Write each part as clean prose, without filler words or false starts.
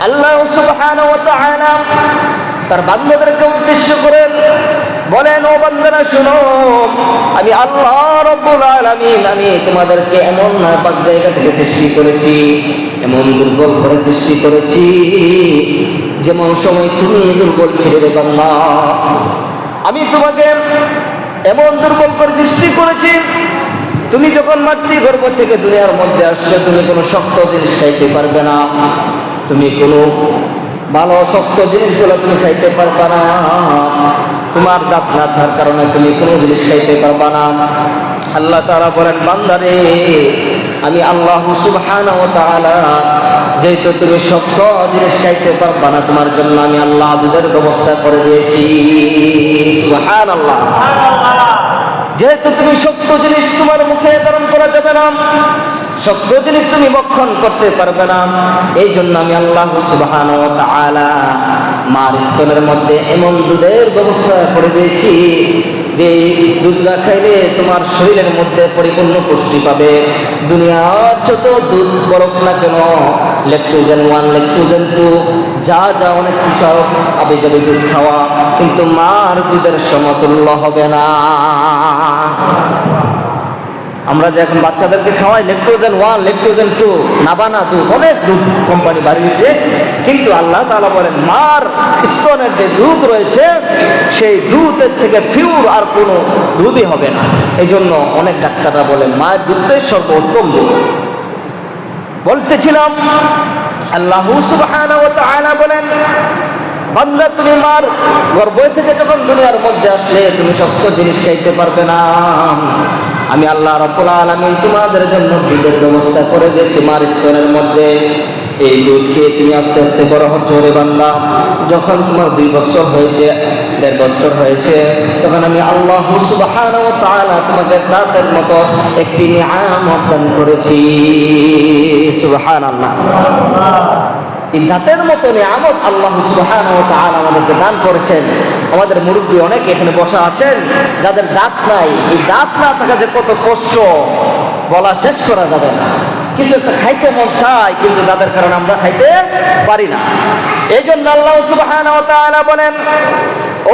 আল্লাহ সুবহানাহু ওয়া তাআলা তার বান্দাদেরকে উদ্দেশ্য করে বলেন, ও বান্দারা শুনো, আমি আল্লাহ রাব্বুল আলামিন আমি তোমাদেরকে এমন নাপাক জায়গা থেকে সৃষ্টি করেছি, এমন দুর্বল করে সৃষ্টি করেছি যেমন সময় তুমি দুর্বল ছিলে রে বান্দা। আমি তোমাকে এমন দুর্বল করে সৃষ্টি করেছি, তুমি যখন মাতৃগর্ভ থেকে দুনিয়ার মধ্যে আসছো তুমি কোনো শক্ত জিনিস খাইতে পারবে না, তুমি কোনো ভালো শক্ত জিনিসগুলো তুমি খাইতে পারবে না, তোমার দাঁত না থাকার কারণে তুমি কোনো জিনিস খাইতে পারবে না। আল্লাহ তাআলা বলেন, বান্দারে আমি আল্লাহ সুবহানাহু ওয়া তাআলা যেহেতু তুমি শক্ত জিনিস খাইতে পারবে না, তোমার জন্য আমি আল্লাহ দুধের ব্যবস্থা করে দিয়েছি। সুবহানাল্লাহ। যেহেতু তুমি শক্ত জিনিস তোমার মুখে ধারণ করা যাবে না, শক্ত জিনিস তুমি ভক্ষণ করতে পারবে না, এই জন্য আমি আল্লাহ সুবহানাহু ওয়া তাআলা মার স্তনের মধ্যে এমন দুধের ব্যবস্থা করে দিয়েছি যে দুধ না খাইলে তোমার শরীরের মধ্যে পরিপূর্ণ পুষ্টি পাবে। দুনিয়ার যত দুধ বরক না কেন, ল্যাকটোজেন 1 ল্যাকটোজেন 2 যা যা অনেক কিছু আবে যাবে দুধ খাওয়া, কিন্তু মার দুধের সমতুল্য হবে না। আমরা যে এখন বাচ্চাদেরকে খাওয়াই ল্যাকটোজেন 1 ল্যাকটোজেন 2 নাবানা দুধ, অনেক দুধ কোম্পানি বাড়িয়েছে, কিন্তু আল্লাহ তাআলা বলেন মার স্তনের যে দুধ রয়েছে সেই দুধের থেকে পিওর আর কোনো দুধই হবে না। এই জন্য অনেক ডাক্তাররা বলেন মায়ের দুধটাই সর্বোত্তম দুধ। বলতেছিলাম আল্লাহ সুবহানাহু ওয়া তাআলা বলেন, বান্দা তুমি মার গর্ভ থেকে যখন দুনিয়ার মধ্যে আসলে তুমি শক্ত জিনিস খাইতে পারবে না, আমি আল্লাহ রাব্বুল আলামিন তোমাদের জন্য দুধের ব্যবস্থা করে দিয়েছি মার স্তনের মধ্যে। এই দুধ খেয়ে তুমি আস্তে আস্তে বড় হচ্ছ রে বান্দা। যখন তোমার 2 বছর হয়েছে, 1.5 বছর হয়েছে, তখন আমি আল্লাহ সুবহানাহু ওয়া তাআলা তোমাকে দাঁতের মতো একটি নিয়ামত দান করেছি। সুবহানাল্লাহ। এই দাঁতের মতো নিয়ামত আল্লাহ সুবহানাহু ওয়া তাআলা আমাদেরকে দান করেছেন। আমাদের মুরব্বী অনেক এখানে বসা আছেন যাদের দাঁত নাই। এই দাঁত না থাকা যে কত কষ্ট বলা শেষ করা যাবে না। কিছু একটা খাইতে মন চায়, কিন্তু দাঁতের কারণে আমরা খাইতে পারি না। এই জন্য আল্লাহ সুবহানাহু ওয়া তাআলা বলেন,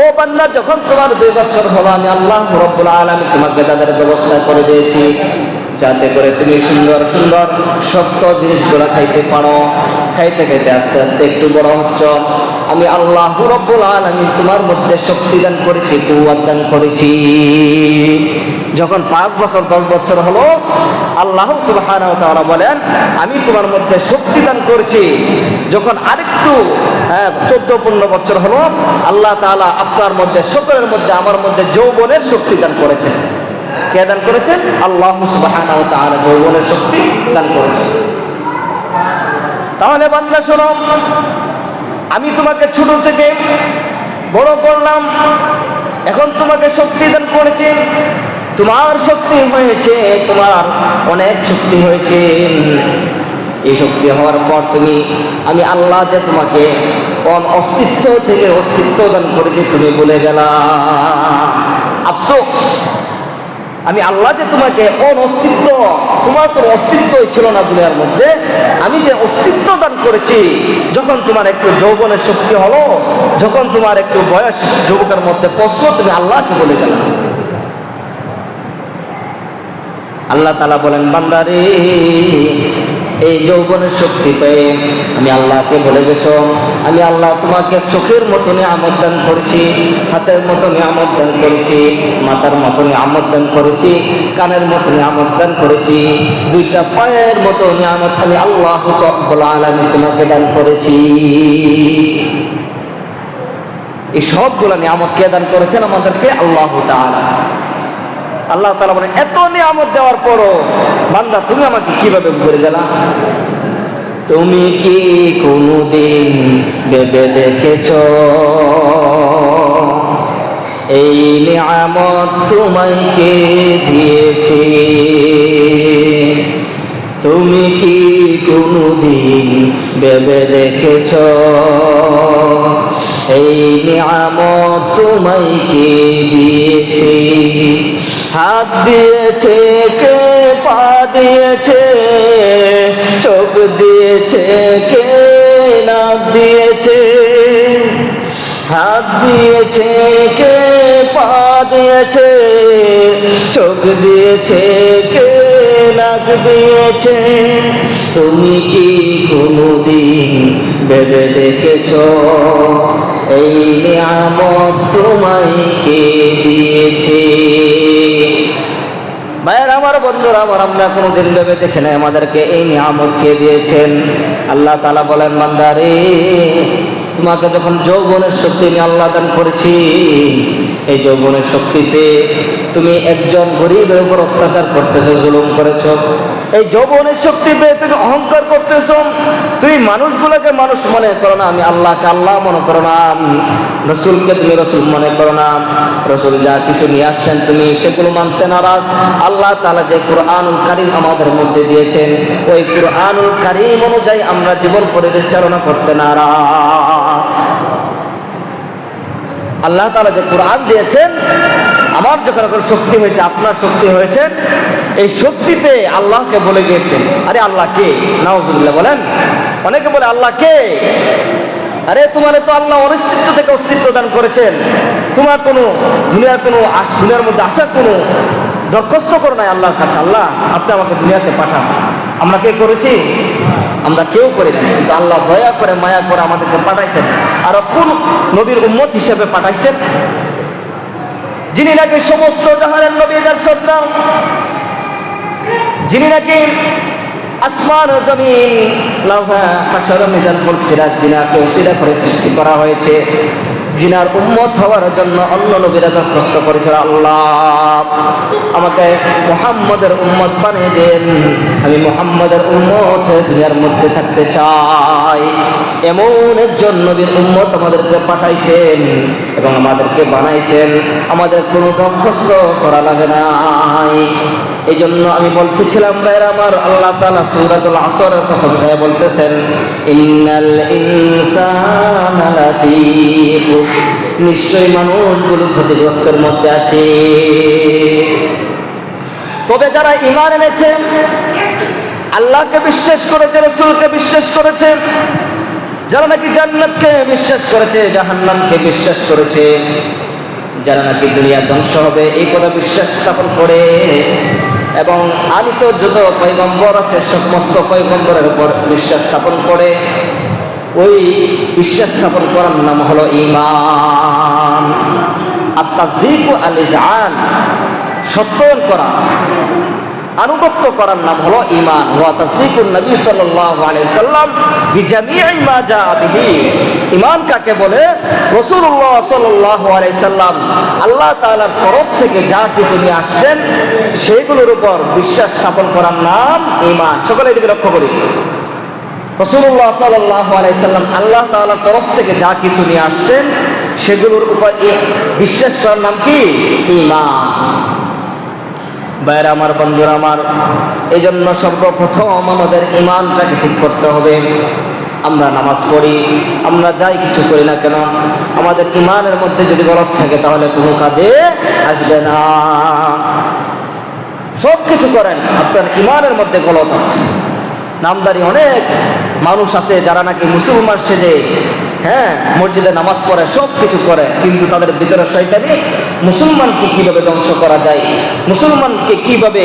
ও বান্দা যখন তোমার 2 বছর হলো আমি আল্লাহ রাব্বুল আলামিন তোমাকে দাঁতের ব্যবস্থা করে দিয়েছি, যাতে করে তুমি সুন্দর সুন্দর শক্ত জিনিসগুলো খাইতে পারো। খাইতে খাইতে আস্তে আস্তে একটু বড় হচ্ছ, আমি আল্লাহ রাব্বুল আলামিন তোমার মধ্যে শক্তি দান করেছি, কুওয়াত দান করেছি। যখন 5 বছর 10 বছর হলো আল্লাহ সুবহানাহু ওয়া তাআলা বলেন আমি তোমার মধ্যে শক্তি দান করেছি। যখন আরেকটু 14-15 বছর হলো আল্লাহ তাআলা আপনার মধ্যে সকলের মধ্যে আমার মধ্যে যৌবনের শক্তি দান করেছেন। কে দান করেছেন? আল্লাহ সুবহানাহু ওয়া তাআলা যৌবনের শক্তি দান করেছেন। তাহলে বান্দা শোনো, আমি তোমাকে ছোট থেকে বড় করলাম, এখন তোমাকে শক্তি দান করেছি, তোমার শক্তি হয়েছে, তোমার অনেক শক্তি হয়েছে। এই শক্তি হওয়ার পর আমি আল্লাহ যে তোমাকে অস্তিত্ব থেকে অস্তিত্ব দান করেছি তুমি ভুলে গেলা। আফসোস, আমি আল্লাহ যে তোমাকে অস্তিত্ব, তোমার কোনো অস্তিত্বই ছিল না দুনিয়ার মধ্যে, আমি যে অস্তিত্ব দান করেছি, যখন তোমার একটু যৌবনের শক্তি হলো, যখন তোমার একটু বয়স যুবকের মধ্যে পৌঁছলো, তুমি আল্লাহকে বলে গেলা। আল্লাহ তাআলা বলেন, বান্দারে এই যৌবনের শক্তি পেয়ে আমি আল্লাহকে বলে গেছো, আমি আল্লাহ তোমাকে চোখের মতো নিয়ামত দান করেছি, হাতের মতো নিয়ামত দান করেছি, মাথার মতো নিয়ামত দান করেছি, কানের মতো নিয়ামত দান করেছি, 2টা পায়ের মতো নিয়ামত আমি আল্লাহ রাব্বুল আলামিন তোমাকে দান করেছি। এই সবগুলো নিয়ামত কে দান করেছেন আমাদেরকে? আল্লাহ তাআলা। আল্লাহ তাআলা বলেন, এত নিয়ামত দেওয়ার পরও বান্দা তুমি আমাকে কিভাবে ভুলে গেলা? তুমি কি কোনদিন ভেবে দেখেছো এই নিয়ামত তোমায় কে দিয়েছে? তুমি কি কোনদিন ভেবে দেখেছো এই নিয়ামত তোমায় কে দিয়েছে? হাত দিয়েছে কে, পা দিয়েছে, চোখ দিয়েছে কে, নাক নাক দিয়েছে, হাত দিয়েছে, কে পা দিয়েছে, চোখ দিয়েছে, কে নাক দিয়েছে। তুমি কি কোনদিন ভেবে দেখেছো এই নিয়ামত তোমায় কে দিয়েছে? ভাইয়ের আমার, বন্ধুরা আমার, আমরা কোনোদিন ভেবে দেখে নাই আমাদেরকে এই নিয়ামত কে দিয়েছেন? আল্লাহ তাআলা বলেন, বান্দারে তোমাকে যখন যৌবনের শক্তি আমি আল্লাহ দান করেছি, এই যৌবনের শক্তিতে তুমি একজন গরিবের উপর অত্যাচার করতেছো, জুলুম করেছো। এই যৌবনের শক্তি পেয়ে তুমি অহংকার করতেছো। তুমি মানুষগুলোকে মানুষ মনে করো না, আমি আল্লাহকে আল্লাহ মনে করো না, রসুলকে তুমি রসুল মনে করো না। রসুল যা কিছু নিয়ে আসছেন তুমি সেগুলো মানতে নারাজ। আল্লাহ তাআলা যে কুরআনুল কারীম আমাদের মধ্যে দিয়েছেন, ওই কুরআনুল কারীম অনুযায়ী আমরা জীবন পরিচালনা করতে নারাজ। আল্লাহ তাআলা যে কোরআন দিয়েছেন, আমার যখন এখন শক্তি হয়েছে, আপনার শক্তি হয়েছে, এই শক্তিতে আল্লাহকে বলে গিয়েছেন, আরে আল্লাহ কে? নাউজুবিল্লাহ বলেন। অনেকে বলে আল্লাহ কে? আরে তোমার তো আল্লাহ অস্তিত্ব থেকে অস্তিত্ব দান করেছেন, তোমার কোনো দুনিয়ার মধ্যে আসার কোনো দরখাস্ত করো নাই আল্লাহর কাছে। আল্লাহ আপনি আমাকে দুনিয়াতে পাঠান। আমরা কে করেছি? আমরা কেউ করিনি, কিন্তু আল্লাহ দয়া করে মায়া করে আমাদেরকে পাঠাইছেন। আর কোন নবীর উম্মত হিসেবে পাঠাইছেন? যিনি নাকি সমস্ত জাহানের নবীদের সন্তান, যিনি নাকি আসমান ও জমিন, লাউহা হাশর মিজান ফুল সিরাত, জিনাকে ওসিলা করে সৃষ্টি করা হয়েছে, জিনার উম্মত হওয়ার জন্য অন্য নবীরা দরখাস্ত করেছিল, আল্লাহ আমাকে মুহাম্মদের উম্মত বানিয়ে দেন, আমি মুহাম্মদের উম্মত হয়ে দুনিয়ার মধ্যে থাকতে চাই। এমন একজন নবীর উম্মত আমাদেরকে পাঠাইছেন এবং আমাদেরকে বানাইছেন, আমাদের কোনো দরখাস্ত করা লাগে নাই। এই জন্য আমি বলতেছিলাম ভাইরা আমার, আল্লাহ তাআলা সূরাতুল আসরের কসম খেয়ে বলতেছেন, ইন্নাল ইনসানা লাফী খুসর, নিশ্চয়ই মানুষগুলো ক্ষতিগ্রস্তের মধ্যে আছে। তবে যারা ঈমান এনেছে, আল্লাহকে বিশ্বাস করেছে, রাসূলকে বিশ্বাস করেছে, যারা নাকি জান্নাতকে বিশ্বাস করেছে, জাহান্নামকে বিশ্বাস করেছে, যারা নাকি দুনিয়া ধ্বংস হবে এই কথা বিশ্বাস স্থাপন করে, এবং আলিত যত পয়গম্বর আছে সমস্ত পয়গম্বরের উপর বিশ্বাস স্থাপন করে, ওই বিশ্বাস স্থাপন করার নাম হলো ঈমান। আর তাসদীক ও আল ইযআন, সত্যায়ন করা, আনুগত্য করার নাম হলো ঈমান। ওয়া তাসদীকুন নবী সাল্লাল্লাহু আলাইহি সাল্লাম বিজামিই মা জাআ বিহি। ঈমান কাকে বলে? রাসূলুল্লাহ সাল্লাল্লাহু আলাইহি সাল্লাম আল্লাহ তাআলার তরফ থেকে যা কিছু নিয়ে আসছেন সেগুলোর উপর বিশ্বাস স্থাপন করার নাম ঈমান। সকলে এদিকে লক্ষ্য করি, রাসূলুল্লাহ সাল্লাল্লাহু আলাইহি সাল্লাম আল্লাহ তাআলার তরফ থেকে যা কিছু নিয়ে আসছেন সেগুলোর উপর বিশ্বাস করার নাম কি? ঈমান। ভাইরা আমার, বন্ধুরা আমার, এই জন্য সর্বপ্রথম আমাদের ঈমানটাকে ঠিক করতে হবে। আমরা নামাজ পড়ি, আমরা যাই কিছু করি না কেন, আমাদের ঈমানের মধ্যে যদি গলদ থাকে তাহলে কোনো কাজে আসবে না। সব কিছু করেন, আপনার ঈমানের মধ্যে গলদ আছে। নামদারি অনেক মানুষ আছে যারা নাকি মুসলমান সেজে, মসজিদে নামাজ পড়ে, সব কিছু করে, কিন্তু তাদের ভিতরে শয়তানি মুসলমানকে কিভাবে ধ্বংস করা যায়, মুসলমানকে কিভাবে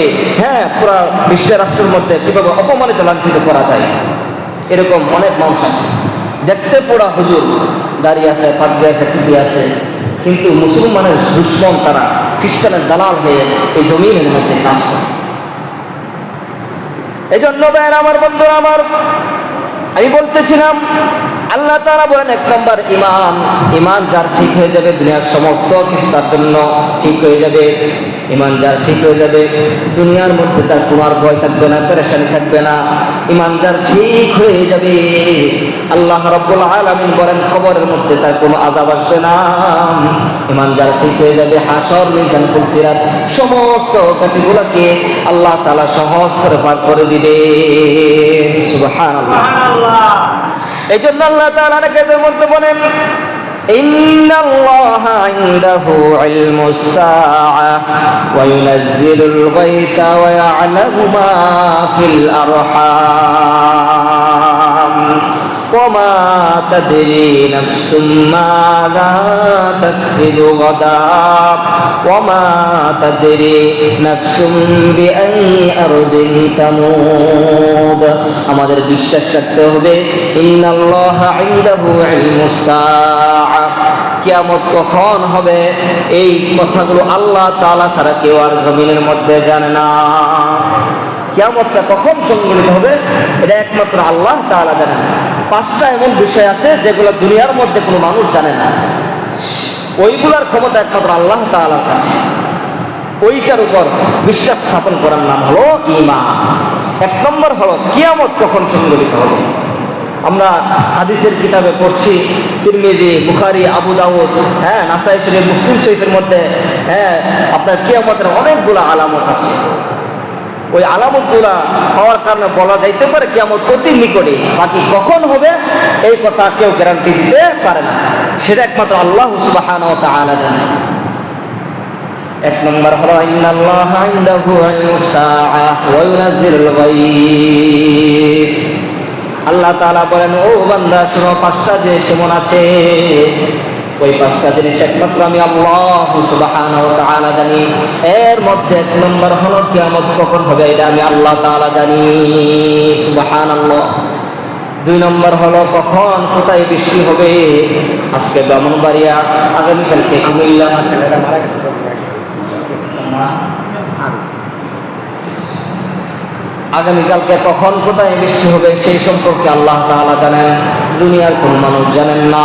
পুরা বিশ্ব রাষ্ট্রের মধ্যে কিভাবে অপমানিত লাঞ্ছিত করা যায়, এরকম অনেক মানুষ আছে। দেখতে পোড়া হুজুর, দাড়ি আছে, পাগড়ি আছে, টুপি আছে, কিন্তু মুসলমানের দুশ্মন, তারা খ্রিস্টানের দালাল হয়ে এই জমিনের মধ্যে কাজ করে। এই জন্য ভাইয়েরা আমার, বন্ধুরা আমার, আমি বলতেছিলাম আল্লাহ তাআলা বলেন, এক নম্বর ঈমান। ঈমান যার ঠিক হয়ে যাবে দুনিয়ার সমস্ত কিছু তার জন্য ঠিক হয়ে যাবে। ঈমান যার ঠিক হয়ে যাবে দুনিয়ার মধ্যে তার কোনো আর ভয় থাকবে না, পেরেশানি থাকবে না। ঈমান যার ঠিক হয়ে যাবে, আল্লাহ রাব্বুল আলামিন বলেন কবরের মধ্যে তার কোনো আযাব আসবে না। ঈমান যার ঠিক হয়ে যাবে, হাসর, মিজান, ফুল সিরাত সমস্ত কাঠিগুলোকে আল্লাহ তাআলা সহজ করে পার করে দিবে। সুবহানাল্লাহ। এই জন্য আল্লাহ তাআলা নাকিদের মধ্যে বলেন, ইন্নাল্লাহা ইনদাহু ইলমুস সাআ ওয়া ইউনাজ্জিলুল গায়থা ওয়া ইয়ালামু মা ফিল আরহাম। وما تدري نفس ماذا تكسب غدا وما تدري نفس بأي أرض تموت আমাদের বিশ্বাস রাখতে হবে ইন্নাল্লাহা ইনদাহু ইলমুস সাআ কিয়ামত কখন হবে এই কথাগুলো আল্লাহ তাআলা ছাড়া কেউ আর জমিনের মধ্যে জানে না। কিয়ামতটা কখন সংঘটিত হবে এটা একমাত্র আল্লাহ তাআলা জানেন। 5টা এমন বিষয় আছে যেগুলো দুনিয়ার মধ্যে কোনো মানুষ জানে না, ওইগুলোর ক্ষমতা একমাত্র আল্লাহ তাআলার কাছে। ওইটার উপর বিশ্বাস স্থাপন করার নাম হলো ঈমান। 1 নম্বর হলো কিয়ামত কখন সংঘটিত হবে। আমরা হাদিসের কিতাবে পড়ছি, তিরমিজি, বুখারী, আবু দাউদ, নাসাই শরীফ, মুসলিম শরীফের মধ্যে আপনার কিয়ামতের অনেকগুলো আলামত আছে। ওই আলামতগুলা হওয়ার কারণে বলা যাইতে পারে কিয়ামত অতি নিকটে। বাকি কখন হবে এই কথা কেউ গ্যারান্টি দিতে পারে না, সেটা একমাত্র আল্লাহ সুবহানাহু ওয়া তাআলা জানেন। 1 নম্বর হলো ইন্নাল্লাহা ইনদাহু ইলমুস সাআ ওয়া ইউনাজ্জিলুল গায়ব। আল্লাহ তাআলা বলেন, ও বান্দা শোনো, 5টা যে সেমন আছে, ওই 5টা জিনিস একমাত্র আমি আল্লাহ সুবহানাহু ওয়া তাআলা জানি। এর মধ্যে 1 নম্বর হলো কিয়ামত কখন হবে এটা আমি আল্লাহ তাআলা জানি, সুবহানাল্লাহ। 2 নম্বর হলো কখন কোথায় বৃষ্টি হবে। আজকে ব্রাহ্মণবাড়িয়া, আগামীকালকে কুমিল্লা, আগামীকালকে কখন কোথায় বৃষ্টি হবে সেই সম্পর্কে আল্লাহ তাআলা জানেন। দুনিয়ার কোন মানুষ জানেন না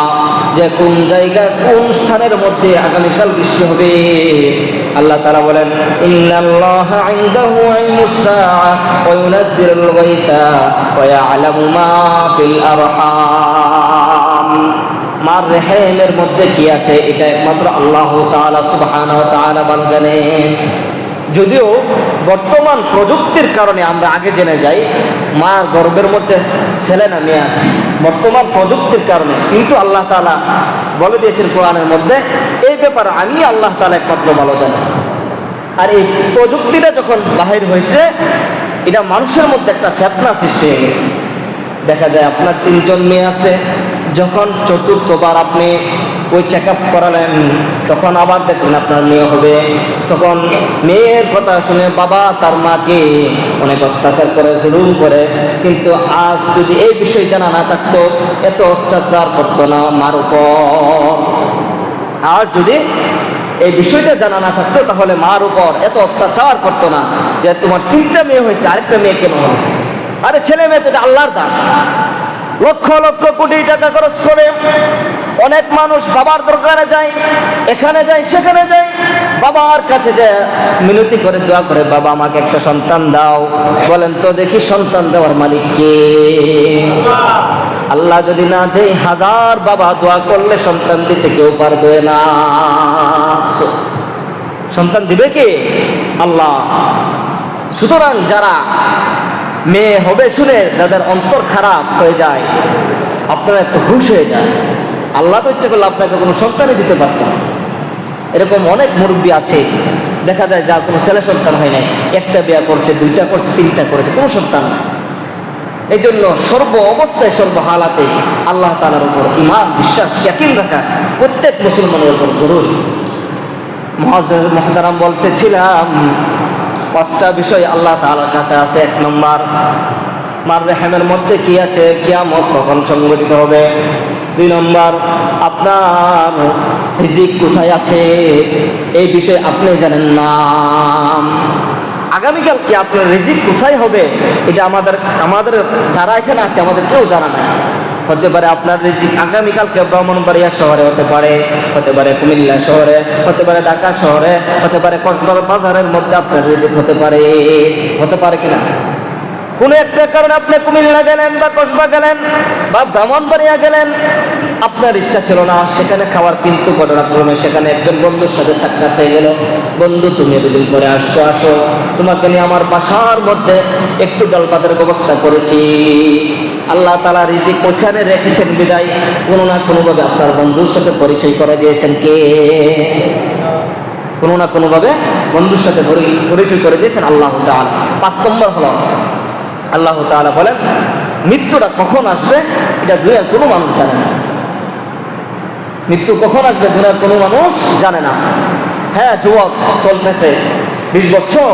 যে কোন জায়গায় কোন স্থানের মধ্যে আগামীকাল বৃষ্টি হবে। আল্লাহ তাআলা বলেন, ইন্নাল্লাহা ইনদাহু ইলমুস সাআ ওয়া ইউনাজ্জিলুল গায়সা ওয়া ইয়ালামু মা ফিল আরহাম। মার রেহেমের মধ্যে কি আছে এটা একমাত্র আল্লাহ তাআলা সুবহানাহু ওয়া তাআলা জানেন। যদিও বর্তমান প্রযুক্তির কারণে আমরা আগে জেনে যাই মার গর্ভের মধ্যে ছেলে না মেয়ে আছে, বর্তমান প্রযুক্তির কারণে। কিন্তু আল্লাহ তাআলা বলে দিয়েছেন কোরআনের মধ্যে, এই ব্যাপারে আমি আল্লাহ তাআলা একমাত্র ভালো জানি। আর এই প্রযুক্তিটা যখন বাহির হয়েছে, এটা মানুষের মধ্যে একটা ফিতনা সৃষ্টি হয়ে গেছে। দেখা যায় আপনার 3জন মেয়ে আছে, যখন 4র্থবার আপনি ওই চেক আপ করালেন, তখন আবার দেখলেন আপনার মেয়ে হবে। তখন মেয়ের কথা শুনে বাবা তার মাকে অনেক অত্যাচার করে, জুলুম করে। কিন্তু আজ যদি এই বিষয় জানা না থাকতো, এত অত্যাচার করতো না মার উপর। আর যদি এই বিষয়টা জানা না থাকতো, তাহলে মার উপর এত অত্যাচার করতো না যে তোমার 3টা মেয়ে হয়েছে, আরেকটা মেয়ে কেন হবে। আরে ছেলে মেয়ে তো আল্লাহর দান। লক্ষ লক্ষ কোটি টাকা খরচ করে অনেক মানুষ বাবার দরকারে যায়, এখানে যায় সেখানে যায়, বাবার কাছে যায় মিনতি করে, দোয়া করে, বাবা আমাকে একটা সন্তান দাও। বলেন তো দেখি, সন্তান দেওয়ার মালিক কে? আল্লাহ যদি না দেয়, 1000 বাবা দোয়া করলে সন্তান দিতে কেউ পারবে না। সন্তান দিবে কে? আল্লাহ। সুতরাং যারা মেয়ে হবে শুনে যাদের অন্তর খারাপ হয়ে যায়, আপনারা একটু হুঁশ হয়ে যায়। আল্লাহ তো ইচ্ছা করলে আপনাকে কোনো সন্তানই দিতে পারতেন। এরকম অনেক মুরব্বী আছে, দেখা যায় যার কোনো ছেলে সন্তান হয় নাই, 1টা বিয়ে করছে, 2টা করছে, 3টা করেছে, কোনো সন্তান না। এই জন্য সর্ব অবস্থায় সর্ব হালাতে আল্লাহ তাআলার উপর ঈমান, বিশ্বাস, ইয়াকিন রাখা প্রত্যেক মুসলমানের উপর জরুরি। মুহতারাম, বলতেছিলাম 5টা বিষয় আল্লাহ তাআলার কাছে আছে। 1 নম্বর, মার রেহেমের মধ্যে কি আছে, কিয়ামত কখন সংঘটিত হবে। 2 নম্বর, আপনার রিজিক কোথায় আছে, এই বিষয়ে আপনি জানেন না। আগামীকাল কি আপনার রিজিক কোথায় হবে এটা আমাদের যারা এখানে আছে আমাদের কেউ জানা নাই। হতে পারে আপনার রিজিক আগামীকালকে ব্রাহ্মণবাড়িয়া শহরে হতে পারে, হতে পারে কুমিল্লা শহরে, হতে পারে ঢাকা শহরে, হতে পারে কক্সবাজার বাজারের মধ্যে আপনার রিজিক হতে পারে কিনা। কোনো একটা কারণে আপনি কুমিল্লা গেলেন বা কসবা গেলেন বা ব্রাহ্মণবাড়িয়া গেলেন, আপনার ইচ্ছা ছিল না সেখানে খাওয়ার, কিন্তু ঘটনাক্রমে সেখানে একজন বন্ধুর সাথে সাক্ষাৎ হয়ে গেল। বন্ধু, তুমি এতদিন পরে আসছো, আসো, তোমাকে নিয়ে আমার বাসার মধ্যে একটু ডাল ভাতের ব্যবস্থা করেছি। আল্লাহ তাআলা রিজিক ওইখানে রেখেছেন বিদায় কোনো না কোনোভাবে আপনার বন্ধুর সাথে পরিচয় করে দিয়েছেন কে? কোনো না কোনোভাবে বন্ধুর সাথে পরিচয় করে দিয়েছেন আল্লাহ তাআলা। 5 নম্বর হলো আল্লাহ তাআলা বলেন, মৃত্যুটা কখন আসবে এটা দুনিয়ার কোনো মানুষ জানে না। মৃত্যু কখন আসবে দুনিয়ার কোনো মানুষ জানে না। হ্যাঁ, যুবক চলতেছে 20 বছর,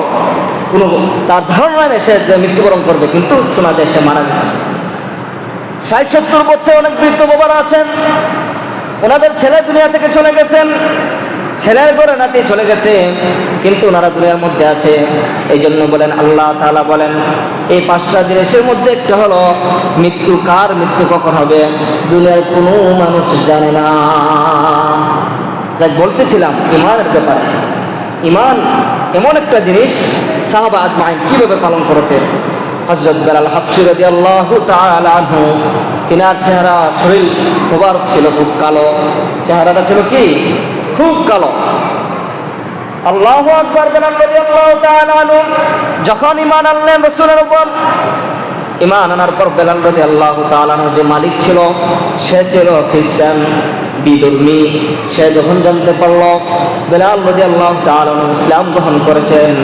কোনো তার ধারণা নেই সে মৃত্যুবরণ করবে, কিন্তু শোনা যায় সে মারা গেছে। 60-70 বছর অনেক বৃদ্ধ বাবারা আছেন, ওনাদের ছেলে দুনিয়া থেকে চলে গেছেন, ছেলের ঘরে নাতি চলে গেছে, কিন্তু ওনারা দুনিয়ার মধ্যে আছে। এই জন্য বলেন আল্লাহ তাআলা বলেন এই 5টা জিনিসের মধ্যে একটা হলো মৃত্যু। কার মৃত্যু কখন হবে দুনিয়ার কোনো মানুষ জানে না। যাই বলতেছিলাম ঈমানের ব্যাপারে, ঈমান এমন একটা জিনিস সাহাবা আজমাইন কিভাবে পালন করেছে। হযরত বেলাল হাবশী রাদিয়াল্লাহু তাআলা আনহু, তিনার চেহারা শরীর মোবারক ছিল খুব কালো, চেহারাটা ছিল কি খুব কালো। আল্লাহু আকবার। বেলাল রাদিয়াল্লাহু তাআলা আনহু যখন ঈমান আনলেন রাসূলের উপর, ঈমান আনার পর বেলাল রাদিয়াল্লাহু তাআলা আনহু যে মালিক ছিল সে ছিল খ্রিস্টান বিধর্মী। সে যখন জানতে পারল বেলাল রাদিয়াল্লাহু তাআলা আনহু ইসলাম গ্রহণ করেছেন,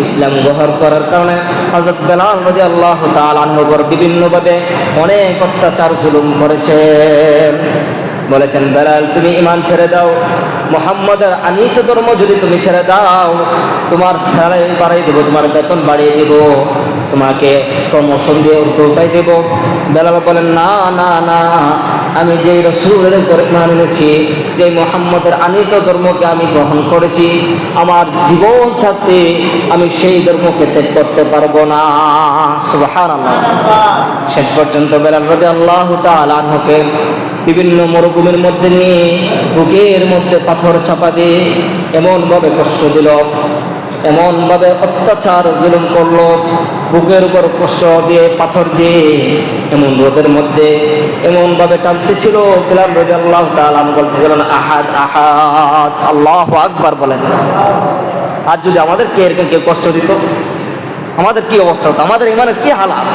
ইসলাম গ্রহণ করার কারণে হযরত বেলাল রাদিয়াল্লাহু তাআলা আনহুর উপর বিভিন্নভাবে অনেক অত্যাচার জুলুম করেছেন। বলেছেন বেলাল তুমি ঈমান ছেড়ে দাও, মুহাম্মাদের আনিত ধর্ম যদি তুমি ছেড়ে দাও তোমার স্যালারি বাড়িয়ে দেবো, তোমার বেতন বাড়িয়ে দেব, তোমাকে প্রমোশন দিয়ে উল্টাই দেব। বেলাল বলেন না না না, আমি যেই রাসূলের উপর ঈমান এনেছি, যে মুহাম্মাদের আনিত ধর্মকে আমি গ্রহণ করেছি, আমার জীবন থাকতে আমি সেই ধর্মকে ত্যাগ করতে পারবো না। সুবহানাল্লাহ। শেষ পর্যন্ত বেলাল রাদিয়াল্লাহু তাআলা আনহুকে বিভিন্ন মরুভূমির মধ্যে নিয়ে বুকের মধ্যে পাথর চাপা দিয়ে এমনভাবে কষ্ট দিল, এমনভাবে অত্যাচার জুলুম করলো, বুকের উপর কষ্ট দিয়ে পাথর দিয়ে এমন রোদের মধ্যে এমনভাবে টানতেছিল। বেলাল রাদিয়াল্লাহু তাআলা বলতেছিলেন আহাদ আহাদ, আল্লাহু আকবার বলেন। আর যদি আমাদেরকে এরকম কেউ কষ্ট দিত আমাদের কি অবস্থা হতো, আমাদের ঈমানের কি হালাত।